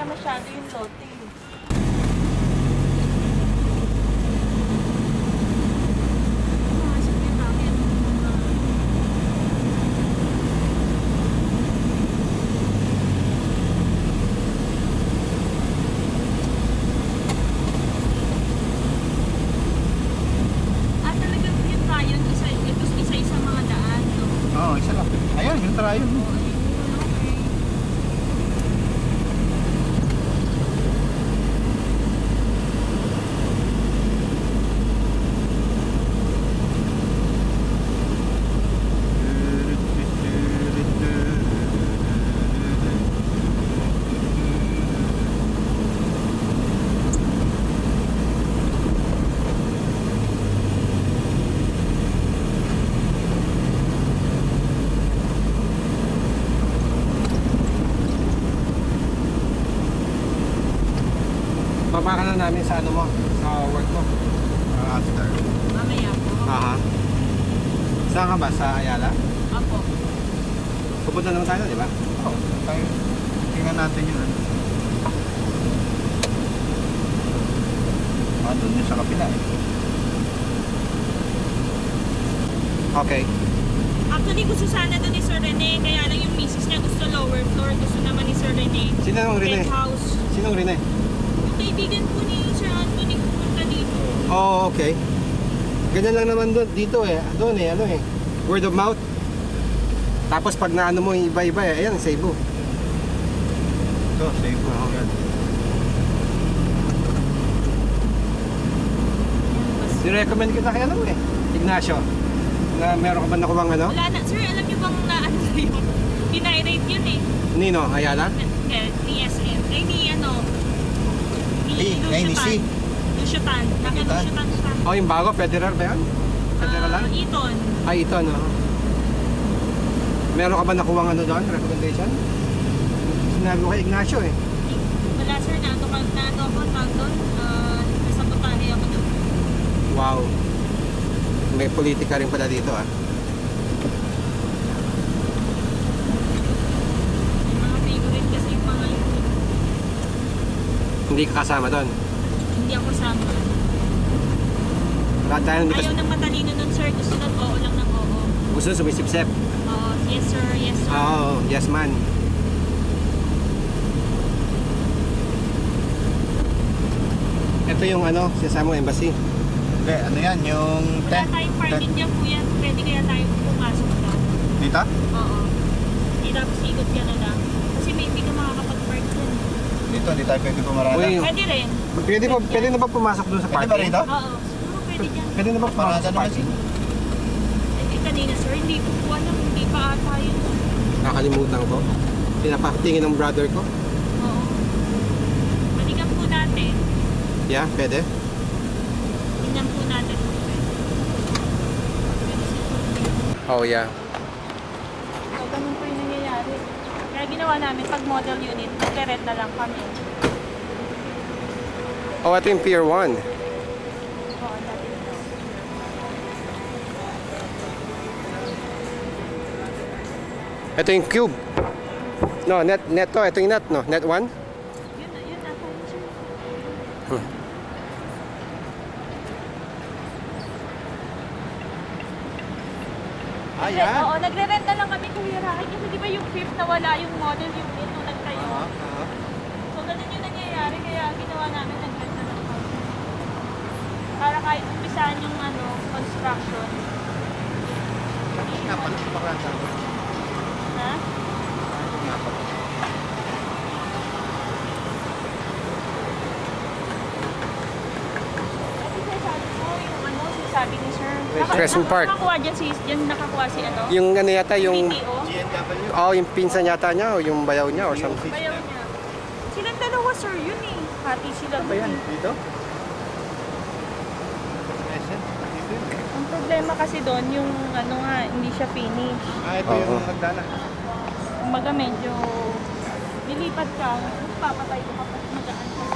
masyado yung lote. Babaka na namin sa ano mo, sa work mo. After. Mamaya po. Aha. Saan ka ba? Sa Ayala? Apo. Pupunta naman tayo, di ba? Oo, tayo. Tingnan natin yun. Doon yun sa kapila eh. Okay. Actually, gusto sana doon ni Sir Rene, kaya lang yung misis niya gusto lower floor. Gusto naman ni Sir Rene. Sino yung Rene? Penthouse. Sinong Rene? Yung kaibigan po ni Sir Anthony pumunta dito. Oh, okay. Ganyan lang naman doon, dito eh. Doon eh, ano eh. Word of mouth. Tapos pag naano mo yung iba-iba eh, ayan, Cebu. Ito, safe po. Oo. Yan. Nirecommend kita kay ano eh, Ignacio. Na meron ka ba nakuwang ano? Wala na. Sir, alam niyo bang na ano yung dinirate yun eh? Nino, Ayala? Ni SM. Ay, ni ano? Ni C. Luciatan. Naka-Luciatan siya. Oh, yung bago, Federal ba yan? Federal lang? Eton. Ay, ito no. Meron ka ba nakuwang ano doon, recommendation? Sinabi ko kay Ignacio eh. Wala sir, nato ako tawag doon. Nasa putahe ako doon. Wow. May politika rin pala dito ah. Yung mga favorite kasi yung mga yun. Hindi ka kasama doon. Hindi ako sama. Lahat tayo hindi Ayaw ng matalino nun sir. Gusto ng oo lang ng oo. gusto sumisip-sip. Oo, yes sir, yes sir. Oo, yes man. Ito yung ano, sinasabi mo embassy. Hindi, ano yan, yung Wala tayong parking dyan po yan. Pwede kaya tayo pumasok na. Dito? Oo. Hindi tapos ikot ka na lang. Kasi maybe ka makakapag-park dyan. Dito, hindi tayo pwede pumarada. Uy, Pwede rin. Pwede na ba pumasok doon sa Pwede parking? ba rito? Oo, siguro pwede dyan. Pwede na ba pumasok Parada sa naman parking? Eh kanina sir, hindi ko po alam. Hindi pa ata yun. Nakalimutan ko. Pinapatingin ng brother ko. Oo. Balikan po natin. Yeah, pwede. Tingnan po natin. Oh yeah. So, ganun po yung nangyayari. Kaya ginawa namin, pag model unit, nagre-rent na lang kami. Oh, ito yung Pier 1. Oo, dati na. Ito yung Cube. No, net to. Ito yung net, no? Net 1? Yun ata yun siya. Ah, yeah? Oo, nagre-rent na lang kami Kuya Rahay. Kasi di ba yung fifth na wala yung model unit nung nagtayo? So, ganun yung nangyayari. Kaya ginawa namin, nag-rent na lang kami. Para kahit umpisahan yung ano, construction. Nga pala, pakarada. Ha? Nga pala. Kasi sinasabi ko, yung ano, sinasabi ni Sir. Crescent Park. Nakakuha dyan nakakuha si ano? Yung ano yata, yung... BTO. GNW. Oh, yung pinsan yata niya o yung bayaw niya or something. Bayaw niya. Silang dalawa sir, yun eh. Hati sila. Ba yan? dun eh. Dito? Crescent? Dito yun. Ang problema kasi doon, yung ano nga, hindi siya finish. Ito Oo. yung nagdala. Kumbaga medyo nilipat ka, papatay ko kapag magaan ka.